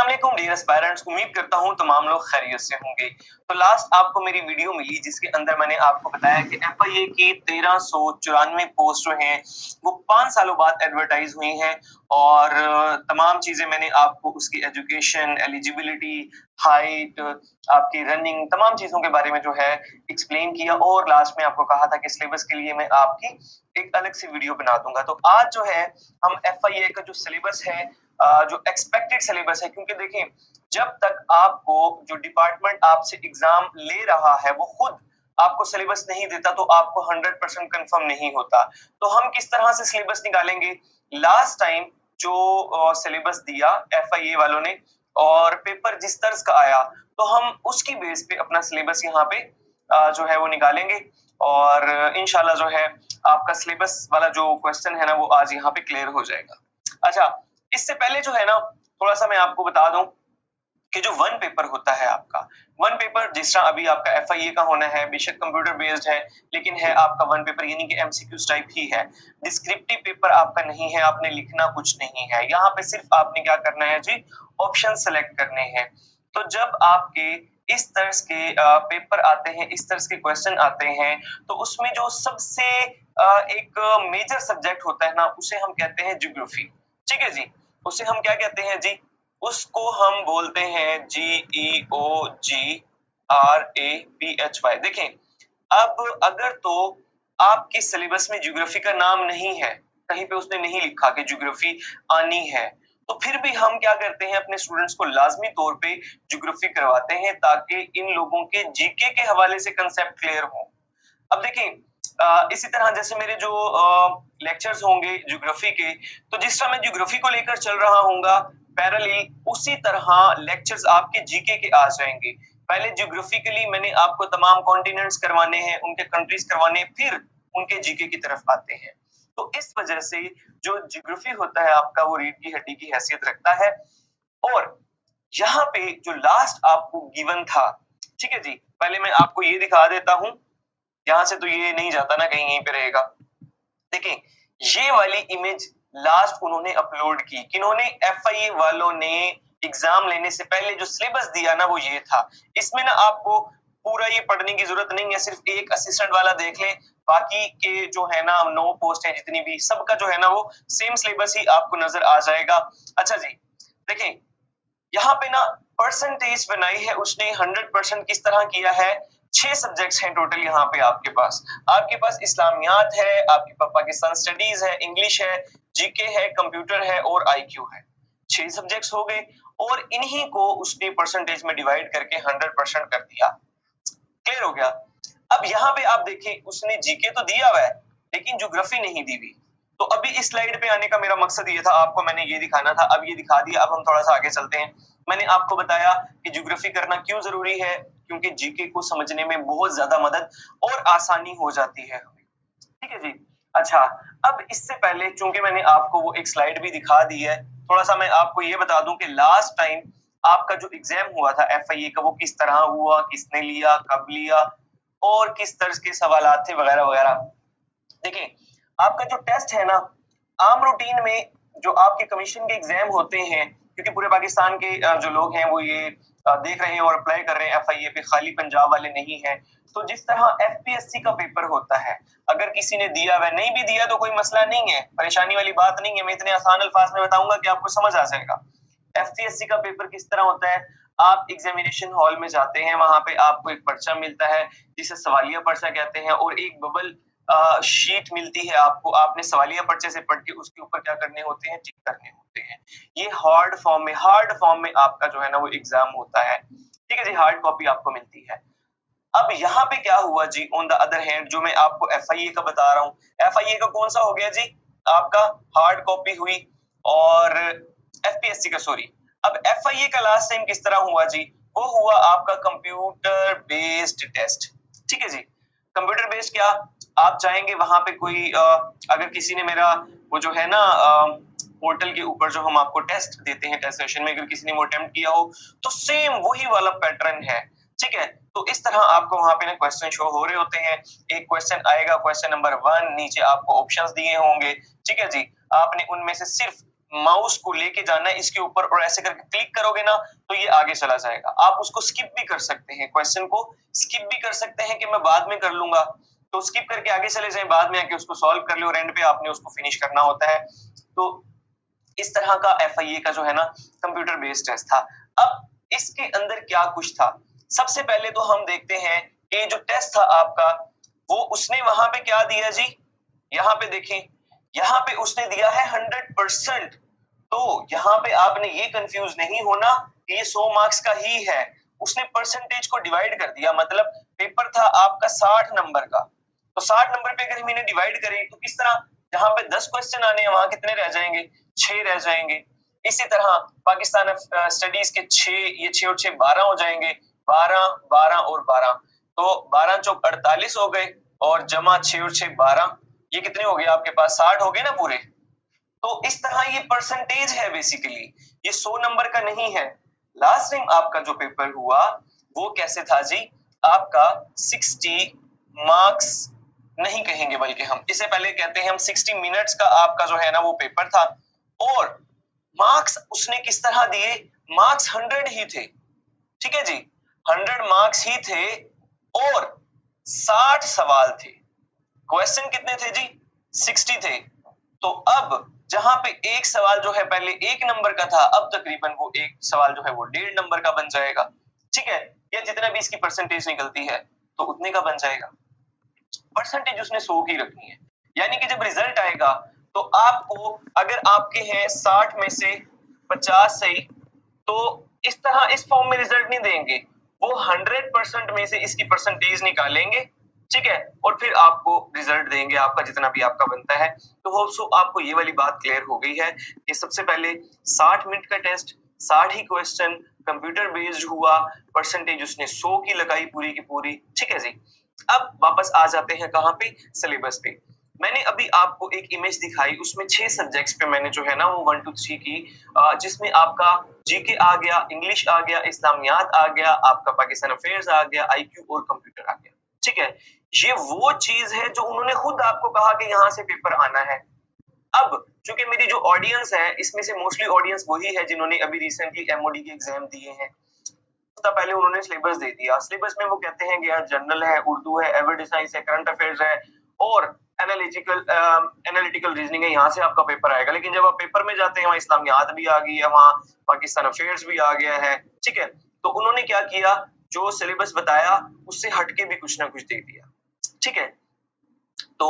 अस्सलाम वालेकुम dear aspirants, उम्मीद करता हूँ तमाम लोग खैरियत से होंगे। तो लास्ट आपको मेरी वीडियो मिली जिसके अंदर मैंने आपको बताया कि FIA की 1394 पोस्ट जो हैं वो 5 सालों बाद एडवर्टाइज हुई हैं और तमाम चीजें मैंने आपको उसकी एजुकेशन, एलिजिबिलिटी, हाइट, आपकी रनिंग, तमाम चीजों के बारे में जो है एक्सप्लेन किया और लास्ट में आपको कहा था कि सिलेबस के लिए मैं आपकी एक अलग सी वीडियो बना दूंगा। तो आज जो है हम FIA का जो सिलेबस है, जो एक्सपेक्टेड सिलेबस है, क्योंकि देखें जब तक आपको जो डिपार्टमेंट आपसे एग्जाम ले रहा है वो खुद आपको सिलेबस नहीं देता तो आपको 100% कंफर्म नहीं होता। तो हम किस तरह से सिलेबस निकालेंगे? लास्ट टाइम जो सिलेबस दिया FIA वालों ने और पेपर जिस तर्ज का आया तो हम उसकी बेस पे अपना सिलेबस यहाँ पे जो है वो निकालेंगे और इंशाल्लाह जो है आपका सिलेबस वाला जो क्वेश्चन है ना वो आज यहाँ पे क्लियर हो जाएगा। अच्छा, इससे पहले जो है ना थोड़ा सा मैं आपको बता दूं कि जो वन पेपर होता है आपका, वन पेपर जिस तरह अभी आपका FIA का होना है, बेशक कंप्यूटर बेस्ड है लेकिन है आपका वन पेपर, यानी कि MCQs टाइप ही है। डिस्क्रिप्टिव पेपर आपका नहीं है, आपने लिखना कुछ नहीं है, यहाँ पे सिर्फ आपने क्या करना है जी, ऑप्शन सेलेक्ट करने हैं। तो जब आपके इस तरह के पेपर आते हैं, इस तरह के क्वेश्चन आते हैं तो उसमें जो सबसे एक मेजर सब्जेक्ट होता है ना उसे हम कहते हैं ज्योग्राफी। ठीक है जी, उसे हम क्या कहते हैं जी, उसको हम बोलते हैं GEOGRAPHY। देखें अब अगर तो आपके सिलेबस में ज्योग्राफी का नाम नहीं है, कहीं पे उसने नहीं लिखा कि ज्योग्राफी आनी है, तो फिर भी हम क्या करते हैं अपने स्टूडेंट्स को लाजमी तौर पे ज्योग्राफी करवाते हैं ताकि इन लोगों के जीके के हवाले से कंसेप्ट क्लियर हो। अब देखें इसी तरह जैसे मेरे जो लेक्चर्स होंगे ज्योग्राफी के, तो जिस तरह मैं ज्योग्राफी को लेकर चल रहा हूँगा पैरेलल, उसी तरह लेक्चर्स आपके जीके के आ जाएंगे। पहले ज्योग्राफिकली मैंने आपको तमाम कॉन्टिनेंट्स करवाने हैं, उनके कंट्रीज करवाने, फिर उनके जीके की तरफ आते हैं। तो इस वजह से जो ज्योग्राफी होता है आपका वो रीढ़ की हड्डी की हैसियत रखता है। और यहाँ पे जो लास्ट आपको गिवन था, ठीक है जी, पहले मैं आपको ये दिखा देता हूँ, यहाँ से तो ये नहीं जाता ना, कहीं यहीं पे रहेगा। देखें ये वाली इमेज लास्ट उन्होंने अपलोड की, किन्होंने, FIA वालों ने एग्जाम लेने से पहले जो सिलेबस दिया ना वो ये था। इसमें ना आपको पूरा ये पढ़ने की जरूरत नहीं है, सिर्फ एक असिस्टेंट वाला देख ले, बाकी के जो है ना 9 पोस्ट है जितनी भी, सबका जो है ना वो सेम सिलेबस ही आपको नजर आ जाएगा। अच्छा जी, देखें यहाँ पे ना परसेंटेज बनाई है उसने 100% किस तरह किया है। 6 सब्जेक्ट्स हैं टोटल यहाँ पे आपके पास इस्लामियात है, आपकी पाकिस्तान स्टडीज है, इंग्लिश है, जीके है, कंप्यूटर है और IQ है। 6 सब्जेक्ट्स हो गए और इन्हीं को उसने परसेंटेज में डिवाइड करके 100% कर दिया। क्लियर हो गया? अब यहाँ पे आप देखें उसने जीके तो दिया हुआ है लेकिन ज्योग्राफी नहीं दी हुई। तो अभी इस स्लाइड पे आने का मेरा मकसद ये था, आपको मैंने ये दिखाना था, अब ये दिखा दिया। अब हम थोड़ा सा आगे चलते हैं। मैंने आपको बताया कि ज्योग्राफी करना क्यों जरूरी है, क्योंकि जीके को समझने में बहुत ज्यादा मदद और आसानी हो जाती है। ठीक है जी। अच्छा, अब इससे पहले चूंकि मैंने आपको वो एक स्लाइड भी दिखा दी है, थोड़ा सा मैं आपको ये बता दूं कि लास्ट टाइम आपका जो एग्जाम हुआ था FIA का वो किस तरह हुआ, किसने लिया, कब लिया और किस तरह के सवाल थे वगैरह वगैरह। देखिए आपका जो टेस्ट है ना, आम रूटीन में जो आपके कमीशन के एग्जाम होते हैं, क्योंकि पूरे पाकिस्तान के जो लोग हैं वो ये देख रहे हैं और अप्लाई कर रहे हैं FIA पे, खाली पंजाब वाले नहीं है। तो जिस तरह FPSC का पेपर होता है, अगर किसी ने दिया वह नहीं भी दिया तो कोई मसला नहीं है, परेशानी वाली बात नहीं है, मैं इतने आसान अल्फाज में बताऊंगा कि आपको समझ आ जाएगा। FPSC का पेपर किस तरह होता है, आप एग्जामिनेशन हॉल में जाते हैं, वहां पे आपको एक पर्चा मिलता है जिसे सवालिया पर्चा कहते हैं और एक बबल शीट मिलती है आपको, आपने सवालिया पर्चे से पढ़ के उसके ऊपर क्या करने होते हैं, टिक करने होते हैं। ये हार्ड फॉर्म में आपका जो है ना वो एग्जाम होता है। ठीक है जी, हार्ड कॉपी आपको मिलती है। अब यहाँ पे क्या हुआ जी, ऑन द अदर हैंड जो मैं आपको FIA का बता रहा हूँ, FIA का कौन सा हो गया जी, आपका हार्ड कॉपी हुई और FPSC का सॉरी। अब FIA का लास्ट टाइम किस तरह हुआ जी, वो हुआ आपका कंप्यूटर बेस्ड टेस्ट। ठीक है जी, कंप्यूटर बेस्ड क्या, आप चाहेंगे वहां पे कोई अगर किसी ने मेरा वो जो है ना पोर्टल के ऊपर जो हम आपको टेस्ट देते हैं टेस्ट सेशन में, अगर किसी ने वो अटेम्प्ट किया हो तो सेम वही वाला पैटर्न है। ठीक है, तो इस तरह आपको वहां पे ना क्वेश्चन शो हो रहे होते हैं। एक क्वेश्चन आएगा, क्वेश्चन नंबर 1, नीचे आपको ऑप्शंस दिए होंगे। ठीक है जी, आपने उनमें से सिर्फ माउस को लेके जाना है इसके ऊपर और ऐसे करके क्लिक करोगे ना तो ये आगे चला जाएगा। आप उसको स्किप भी कर सकते हैं, क्वेश्चन को स्किप भी कर सकते हैं कि मैं बाद में कर लूंगा, तो स्किप करके आगे चले जाएं, बाद में आके उसको सॉल्व कर लो और एंड पे आपने उसको फिनिश करना होता है। तो इस तरह का FIA का जो है ना कंप्यूटर बेस्ड टेस्ट था। अब इसके अंदर क्या कुछ था, सबसे पहले तो हम देखते हैं कि जो टेस्ट था आपका वो उसने वहां पे क्या दिया जी, यहाँ पे देखें, यहाँ पे उसने दिया है 100%। तो यहाँ पे आपने ये कंफ्यूज नहीं होना कि ये 100 मार्क्स का ही है, उसने परसेंटेज को डिवाइड कर दिया। मतलब पेपर था आपका 60 नंबर का, तो 60 नंबर पे अगर हम इन्हें डिवाइड करें तो किस तरह, जहां पे 10 क्वेश्चन आने हैं वहां कितने रह जाएंगे, 6 रह जाएंगे। इसी तरह पाकिस्तान स्टडीज के 6, ये 6 और 6 12 हो जाएंगे, 12 12 और 12, तो 12 चौक 48 हो गए और जमा 6 और 6 12, ये कितने हो गए आपके पास, 60 हो गए ना पूरे। तो इस तरह ये परसेंटेज है बेसिकली, ये 100 नंबर का नहीं है। लास्ट टाइम आपका जो पेपर हुआ वो कैसे था जी, आपका 60 मार्क्स नहीं कहेंगे बल्कि हम इससे पहले कहते हैं हम 60 मिनट्स का आपका जो है ना वो पेपर था, और मार्क्स उसने किस तरह दिए, मार्क्स 100 ही थे, ठीक है जी, 100 मार्क्स ही थे और 60 सवाल थे। क्वेश्चन कितने थे जी, 60 थे। तो अब जहां पे एक सवाल जो है पहले 1 नंबर का था, अब तकरीबन वो एक सवाल जो है वो 1.5 नंबर का बन जाएगा, ठीक है, या जितना भी इसकी परसेंटेज निकलती है तो उतने का बन जाएगा। परसेंटेज उसने 100 की रखनी है, यानी कि जब रिजल्ट आएगा तो आपको अगर आपके हैं 60 में से 50 सही, तो इस तरह इस फॉर्म में रिजल्ट नहीं देंगे, वो 100% में से इसकी परसेंटेज निकालेंगे, ठीक है, और फिर आपको रिजल्ट देंगे आपका जितना भी आपका बनता है। तो होप सो आपको ये वाली बात क्लियर हो गई है कि सबसे पहले 60 मिनट का टेस्ट, 60 ही क्वेश्चन, कंप्यूटर बेस्ड हुआ, परसेंटेज उसने 100 की लगाई पूरी की पूरी, ठीक है जी। अब वापस आ जाते हैं कहां पे, सिलेबस पे। मैंने अभी आपको एक इमेज दिखाई, उसमें 6 सब्जेक्ट्स पे मैंने जो है ना वो 1 2 3 की, जिसमें आपका जीके आ गया, इंग्लिश आ गया, इस्लामियात आ गया, आपका पाकिस्तान अफेयर्स आ गया, IQ और कंप्यूटर आ गया, ठीक है। ये वो चीज है जो उन्होंने खुद आपको कहा कि यहाँ से पेपर आना है। अब चूंकि मेरी जो ऑडियंस है इसमें से मोस्टली ऑडियंस वही है जिन्होंने अभी रिसेंटली MOD के एग्जाम दिए हैं, तो पहले उन्होंने सिलेबस दे दिया। सिलेबस में वो कहते हैं कि यार जनरल है, उर्दू है, एवरेड साइंस है, करंट अफेयर्स है और एनालिटिकल रीजनिंग है, यहाँ से आपका पेपर आएगा। लेकिन जब आप पेपर में जाते हैं वहाँ इस्लामियात भी आ गई है, वहाँ पाकिस्तान अफेयर्स भी आ गया है, ठीक है। तो उन्होंने क्या किया, जो सिलेबस बताया उससे हटके भी कुछ ना कुछ दे दिया, ठीक है। तो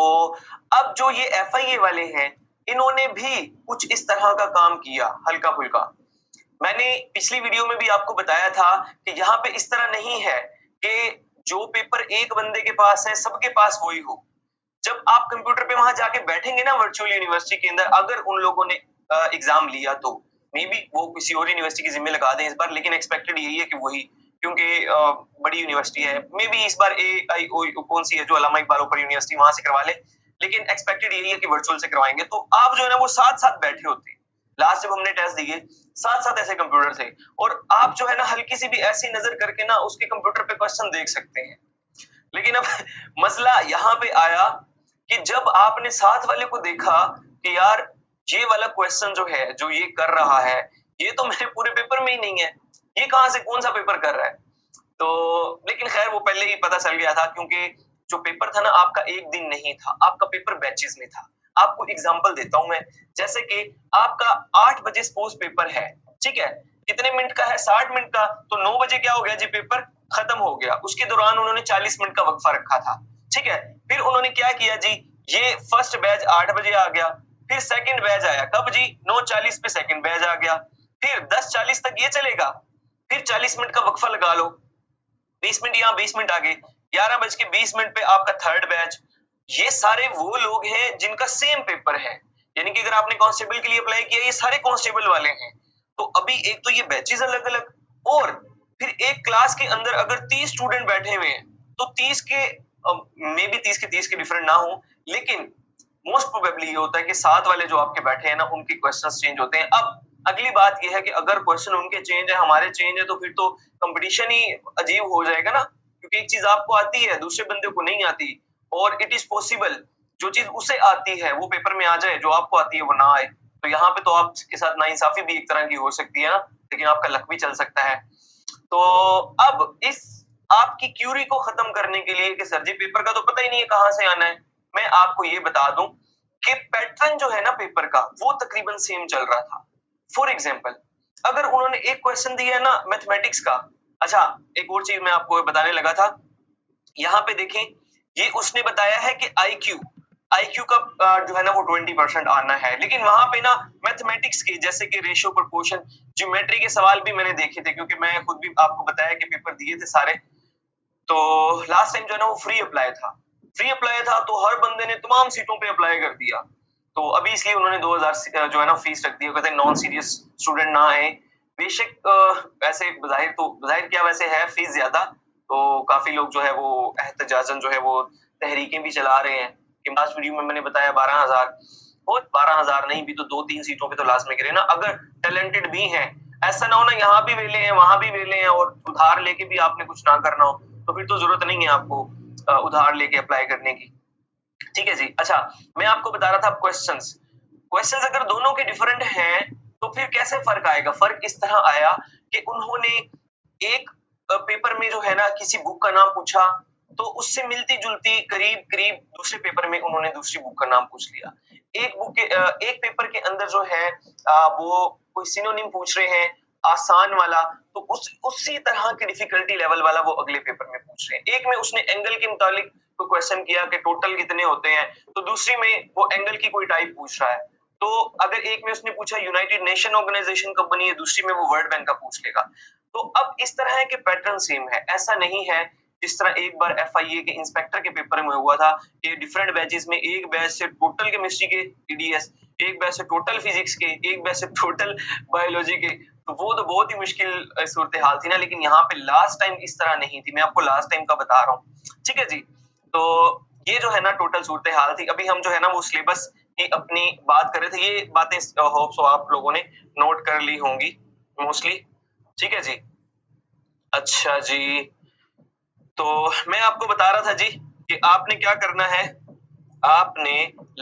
अब जो ये FIA वाले हैं इन्होंने भी कुछ इस तरह का काम किया हल्का फुल्का। मैंने पिछली वीडियो में भी आपको बताया था कि यहाँ पे इस तरह नहीं है कि जो पेपर एक बंदे के पास है सबके पास वही हो। जब आप कंप्यूटर पे वहां जाके बैठेंगे ना वर्चुअल यूनिवर्सिटी के अंदर, अगर उन लोगों ने एग्जाम लिया तो मे बी वो किसी और यूनिवर्सिटी की जिम्मे लगा दें इस बार, लेकिन एक्सपेक्टेड यही है कि वही, क्योंकि बड़ी यूनिवर्सिटी है। मे बी इस बार AIO कौन सी है जो अल्लामा इकबाल ओपन यूनिवर्सिटी, वहां से करवा ले, लेकिन एक्सपेक्टेड यही है कि वर्चुअल से करवाएंगे। तो आप जो है ना वो साथ साथ बैठे होते, लास्ट जब हमने टेस्ट दिए साथ साथ ऐसे कंप्यूटर थे, और आप जो है ना हल्की सी भी ऐसी नजर करके ना उसके कंप्यूटर पे क्वेश्चन देख सकते हैं। लेकिन अब मसला यहाँ पे आया कि जब आपने साथ वाले को देखा कि यार ये वाला क्वेश्चन जो है जो ये कर रहा है ये तो मेरे पूरे पेपर में ही नहीं है, ये कहां से कौन सा पेपर कर रहा है। तो लेकिन खैर वो पहले ही पता चल गया था, क्योंकि जो पेपर था ना आपका एक दिन नहीं था, आपका पेपर बैचेस में था। आपको एग्जांपल देता हूं मैं, जैसे कि आपका 8 बजे सपोज पेपर है, ठीक है, कितने मिनट का है, 60 मिनट का, तो 9 बजे क्या हो गया जी, पेपर खत्म हो गया। उसके दौरान उन्होंने 40 मिनट का वक्फा रखा था, ठीक है। फिर उन्होंने क्या किया जी, ये फर्स्ट बैच 8 बजे आ गया, फिर सेकंड बैच आया कब जी, 9:40 पे सेकंड बैच आ गया, फिर 10:40 तक ये चलेगा, फिर 40 मिनट का वक्फा लगा लो, 20 मिनट यहाँ 20 मिनट आगे, 11:20 पे आपका थर्ड बैच। ये सारे वो लोग हैं जिनका सेम पेपर है, यानी कि अगर आपने कांस्टेबल के लिए अप्लाई किया ये सारे कांस्टेबल वाले हैं। तो अभी एक तो ये बैचेस अलग अलग, और फिर एक क्लास के अंदर अगर 30 स्टूडेंट बैठे हुए हैं तो 30 के मे बी 30 के डिफरेंट ना हो, लेकिन मोस्ट प्रोबेबली ये होता है कि साथ वाले जो आपके बैठे हैं ना उनके क्वेश्चंस चेंज होते हैं। अब अगली बात ये है कि अगर क्वेश्चन उनके चेंज है हमारे चेंज है तो फिर तो कंपटीशन ही अजीब हो जाएगा ना, क्योंकि एक चीज आपको आती है दूसरे बंदे को नहीं आती, और इट इज पॉसिबल जो चीज उसे आती है वो पेपर में आ जाए, जो आपको आती है वो ना आए। तो यहाँ पे तो आपके साथ नाइंसाफी भी एक तरह की हो सकती है ना, लेकिन आपका लक भी चल सकता है। तो अब इस आपकी क्यूरी को खत्म करने के लिए कि सर जी पेपर का तो पता ही नहीं है कहाँ से आना है, मैं आपको ये बता दूं कि पैटर्न जो है ना पेपर का वो तकरीबन सेम चल रहा था। फॉर एग्जाम्पल, अगर उन्होंने एक क्वेश्चन दिया है ना मैथमेटिक्स का, अच्छा एक और चीज मैं आपको बताने लगा था, यहाँ पे देखें, ये उसने बताया है कि आईक्यू आईक्यू का जो है ना वो 20% आना है, लेकिन वहां पे ना मैथमेटिक्स के जैसे कि रेशियो, प्रोपोर्शन, ज्योमेट्री के सवाल भी मैंने देखे थे, क्योंकि मैं खुद भी आपको बताया कि पेपर दिए थे सारे। तो लास्ट टाइम जो है ना वो फ्री अप्लाई था, तो हर बंदे ने तमाम सीटों पे अप्लाई कर दिया। तो अभी इसलिए उन्होंने 2000 जो है ना फीस रख दी, कहते हैं नॉन सीरियस स्टूडेंट ना आए। बेशक वैसे बजाहिर क्या वैसे है फीस ज्यादा, तो काफी लोग जो है वो एहतजाजन जो है वो तहरीकें भी चला रहे हैं कि लास्ट वीडियो में मैंने बताया 12,000, वो 12,000 नहीं भी तो 2-3 सीटों पे तो लाजमी गिरे ना, अगर टैलेंटेड भी हैं। ऐसा ना हो ना यहाँ भी वेले हैं वहां भी वेले हैं और उधार लेके भी आपने कुछ ना करना हो, तो फिर तो जरूरत नहीं है आपको उधार लेके अप्लाई करने की। ठीक है जी। अच्छा, मैं आपको बता रहा था क्वेश्चंस क्वेश्चंस अगर दोनों के डिफरेंट हैं तो फिर कैसे फर्क आएगा? फर्क इस तरह आया कि उन्होंने एक पेपर में जो है ना किसी बुक का नाम पूछा, तो उससे मिलती जुलती करीब करीब दूसरे पेपर में उन्होंने दूसरी बुक का नाम पूछ लिया। एक पेपर के अंदर जो है वो कोई सिनोनिम पूछ रहे हैं आसान वाला, तो उसी तरह की डिफिकल्टी लेवल वाला वो अगले पेपर में पूछ रहे हैं। एक में उसने एंगल के मुतालिक कोई क्वेश्चन किया कि टोटल कितने होते हैं, तो दूसरी में वो एंगल की कोई टाइप पूछ रहा है। तो अगर एक में उसने पूछा यूनाइटेड नेशन ऑर्गेनाइजेशन कब बनी है, दूसरी में वो वर्ल्ड बैंक का पूछ लेगा। तो अब इस तरह के पैटर्न सेम है, ऐसा नहीं है जिस तरह एक बार एफआईए के इंस्पेक्टर के पेपर में हुआ था कि डिफरेंट बैचेस में एक बैच से टोटल केमिस्ट्री के ईडीएस, एक बैच से टोटल फिजिक्स के, एक बैच से टोटल बायोलॉजी के, तो वो तो बहुत ही मुश्किल सूरत हाल थी ना, लेकिन यहाँ पे लास्ट टाइम इस तरह नहीं थी, मैं आपको लास्ट टाइम का बता रहा हूँ। ठीक है जी। तो ये जो है ना टोटल सूरत हाल थी। अभी हम जो है ना वो सिलेबस की अपनी बात कर रहे थे, ये बातें होप सो आप लोगों ने नोट कर ली होंगी मोस्टली। ठीक है जी। अच्छा जी, तो मैं आपको बता रहा था जी कि आपने क्या करना है, आपने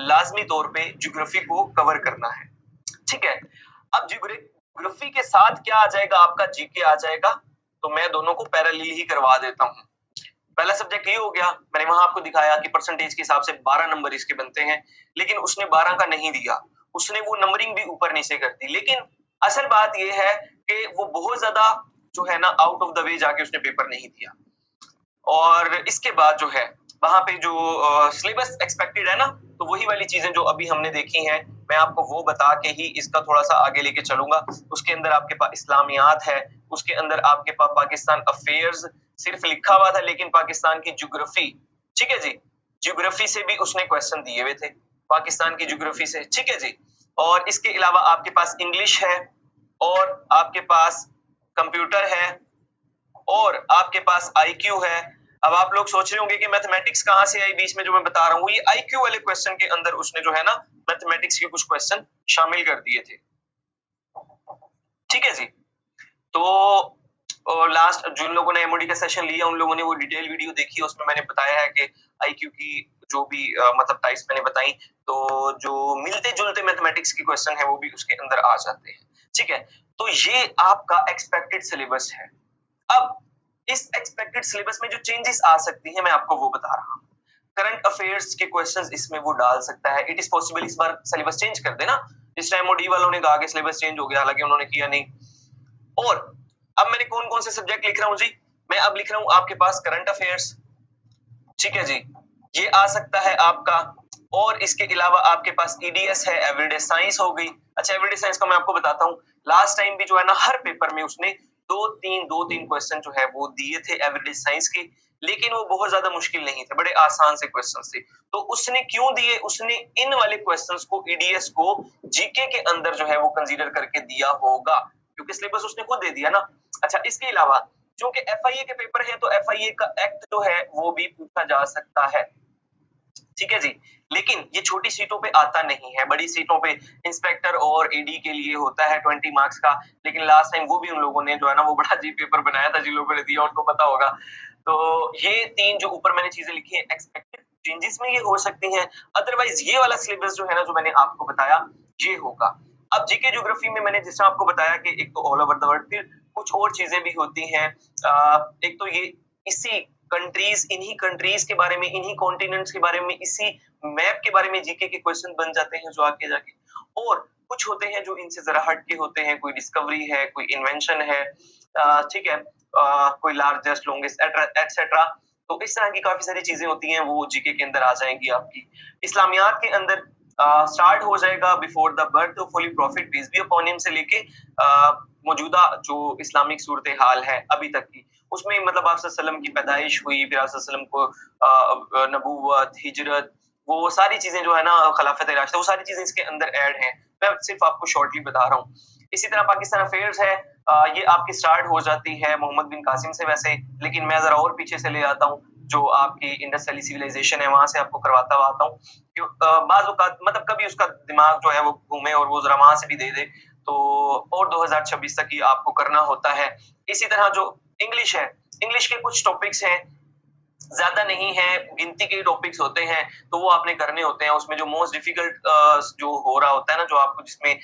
लाजमी तौर पे ज्योग्राफी को कवर करना है। ठीक है। अब ज्योग्राफी के साथ क्या आ जाएगा, आपका जीके आ जाएगा, तो मैं दोनों को पैरेलल ही करवा देता हूँ। पहला सब्जेक्ट ये हो गया, मैंने वहां आपको दिखाया कि परसेंटेज के हिसाब से 12 नंबर इसके बनते हैं, लेकिन उसने 12 का नहीं दिया, उसने वो नंबरिंग भी ऊपर नीचे कर दी। लेकिन असल बात ये है कि वो बहुत ज्यादा जो है ना आउट ऑफ द वे जाके उसने पेपर नहीं दिया। और इसके बाद जो है वहां पे जो सिलेबस एक्सपेक्टेड है ना, तो वही वाली चीजें जो अभी हमने देखी हैं, मैं आपको वो बता के ही इसका थोड़ा सा आगे लेके चलूंगा। उसके अंदर आपके पास इस्लामियात है, उसके अंदर आपके पास पाकिस्तान अफेयर्स सिर्फ लिखा हुआ था, लेकिन पाकिस्तान की ज्योग्राफी, ठीक है जी, ज्योग्राफी से भी उसने क्वेश्चन दिए हुए थे, पाकिस्तान की ज्योग्राफी से। ठीक है जी। और इसके अलावा आपके पास इंग्लिश है, और आपके पास कंप्यूटर है, और आपके पास आईक्यू है। अब आप लोग सोच रहे होंगे कि मैथमेटिक्स कहां से आई बीच में, जो मैं बता रहा हूँ ये आईक्यू वाले क्वेश्चन के अंदर उसने जो है ना मैथमेटिक्स के कुछ क्वेश्चन शामिल कर दिए थे। ठीक है जी। तो लास्ट जिन लोगों ने एमओडी का सेशन लिया उन लोगों ने वो डिटेल वीडियो देखी, उसमें मैंने बताया है कि आईक्यू की जो भी मतलब टाइप्स मैंने बताई, तो जो मिलते जुलते मैथमेटिक्स की क्वेश्चन है वो भी उसके अंदर आ जाते हैं। ठीक है। तो ये आपका एक्सपेक्टेड सिलेबस है। अब इस एक्सपेक्टेड सिलेबस में जो चेंजेस आ सकती हैं मैं आपको वो बता रहा हूँ। करंट अफेयर्स के क्वेश्चंस इसमें वो डाल सकता है, इट इज पॉसिबल इस बार सिलेबस चेंज कर देना। इस टाइम ओडी वालों ने कहा कि सिलेबस चेंज हो गया, हालांकि उन्होंने किया नहीं। और अब मैंने कौन कौन से सब्जेक्ट लिख रहा हूँ जी, मैं अब लिख रहा हूँ आपके पास करंट अफेयर्स। ठीक है जी, ये आ सकता है आपका, और इसके अलावा आपके पास ईडीएस है, एवरीडे साइंस हो गई। अच्छा, एवरीडे साइंस का मैं आपको बताता हूँ, लास्ट टाइम भी जो है ना हर पेपर में उसने दो तीन क्वेश्चन जो है वो दिए थे एवरीडे साइंस के, लेकिन वो बहुत ज्यादा मुश्किल नहीं थे, बड़े आसान से क्वेश्चन थे। तो उसने क्यों दिए, उसने इन वाले क्वेश्चंस को ईडीएस को जीके के अंदर जो है वो कंसीडर करके दिया होगा, क्योंकि सिलेबस उसने खुद दे दिया ना। अच्छा, इसके अलावा क्योंकि एफआईए के पेपर है तो एफआईए का एक्ट जो है वो भी पूछा जा सकता है। ठीक है जी। लेकिन ये छोटी सीटों पे आता नहीं है, बड़ी सीटों पे इंस्पेक्टर और एडी के लिए होता है 20 मार्क्स का, लेकिन लास्ट टाइम वो भी उन लोगों ने जो है ना वो बड़ा जी पेपर बनाया था, जिन लोगों ने दिया उनको पता होगा। तो ये तीन जो ऊपर मैंने चीजें लिखी है एक्सपेक्टेड चेंजेस में ये हो सकती हैं, अदरवाइज ये वाला सिलेबस जो है ना जो मैंने आपको बताया ये होगा। अब जीके ज्योग्राफी में मैंने जैसा आपको बताया कि एक तो ऑल ओवर द वर्ल्ड, फिर कुछ और चीजें भी होती हैं। एक तो ये इसी कंट्रीज, इन्हीं कंट्रीज के बारे में, इन्हीं कॉन्टिनेंट्स के बारे में, इसी मैप के बारे में जीके के क्वेश्चन बन जाते हैं जो आगे जाके, और कुछ होते हैं जो इनसे जरा हट के होते हैं, कोई डिस्कवरी है, कोई इन्वेंशन है, ठीक है, कोई लार्जेस्ट लॉन्गेस्ट एटसेट्रा। तो इस तरह की काफी सारी चीजें होती हैं, वो जीके के अंदर आ जाएंगी आपकी। इस्लामियात के अंदर स्टार्ट हो जाएगा before the birth of holy prophet peace be upon him से लेके मौजूदा जो इस्लामिक सूरत हाल है अभी तक की, उसमें मतलब आप सल्लम की पैदाइश हुई, फिर आप सल्लम को नबूवत, हिजरत, वो सारी चीजें जो है ना, खिलाफत राशिदा, वो सारी चीजें इसके अंदर ऐड हैं। मैं सिर्फ आपको शॉर्टली बता रहा हूँ। इसी तरह पाकिस्तान अफेयर्स है, ये आपकी स्टार्ट हो जाती है मोहम्मद बिन कासिम से वैसे, लेकिन मैं जरा और पीछे से ले आता हूँ, जो आपकी इंडस वैली सिविलाइजेशन है वहां से आपको करवाता हुआ आता हूँ। बाज़ औक़ात मतलब कभी उसका दिमाग जो है वो घूमे और वो जरा वहां से भी दे दे, तो और 2026 तक ही आपको करना होता है। इसी तरह जो इंग्लिश है, इंग्लिश के कुछ टॉपिक्स हैं, ज्यादा नहीं है, गिनती के टॉपिक्स होते हैं, तो वो आपने करने होते हैं। उसमें जो मोस्ट डिफिकल्ट जो हो रहा होता है ना, जो आपको जिसमें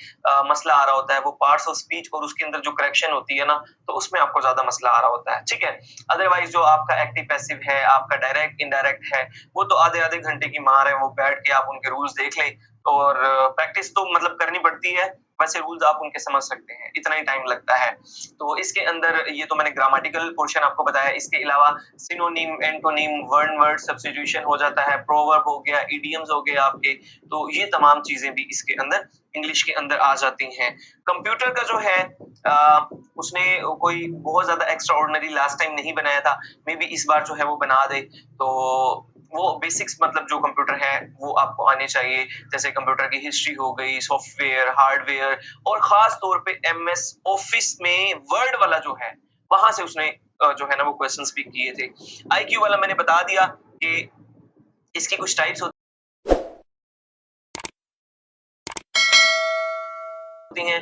मसला आ रहा होता है, वो पार्ट्स ऑफ स्पीच और उसके अंदर जो करेक्शन होती है ना, तो उसमें आपको ज्यादा मसला आ रहा होता है, ठीक है। अदरवाइज जो आपका एक्टिव पैसिव है, आपका डायरेक्ट इनडायरेक्ट है, वो तो आधे आधे घंटे की मार है, वो बैठ के आप उनके रूल्स देख ले, और प्रैक्टिस तो मतलब करनी पड़ती है, वैसे रूल्स आप उनके समझ सकते हैं, इतना ही टाइम लगता है। तो इसके अंदर ये तो मैंने ग्रामेटिकल पोर्शन आपको बताया, इसके अलावा synonym, antonym, one word substitution हो जाता है, प्रोवर्ब हो गया, इडियम्स हो गए आपके, तो ये तमाम चीजें भी इसके अंदर इंग्लिश के अंदर आ जाती हैं। कंप्यूटर का जो है उसने कोई बहुत ज्यादा एक्स्ट्रा ऑर्डिनरी लास्ट टाइम नहीं बनाया था, मे बी इस बार जो है वो बना दे, तो वो बेसिक्स मतलब जो कंप्यूटर है वो आपको आने चाहिए, जैसे कंप्यूटर की हिस्ट्री हो गई, सॉफ्टवेयर, हार्डवेयर, और खास तौर पे एमएस ऑफिस में वर्ड वाला जो है, वहां से उसने जो है ना वो क्वेश्चंस भी किए थे। आईक्यू वाला मैंने बता दिया कि इसकी कुछ टाइप्स होती हैं।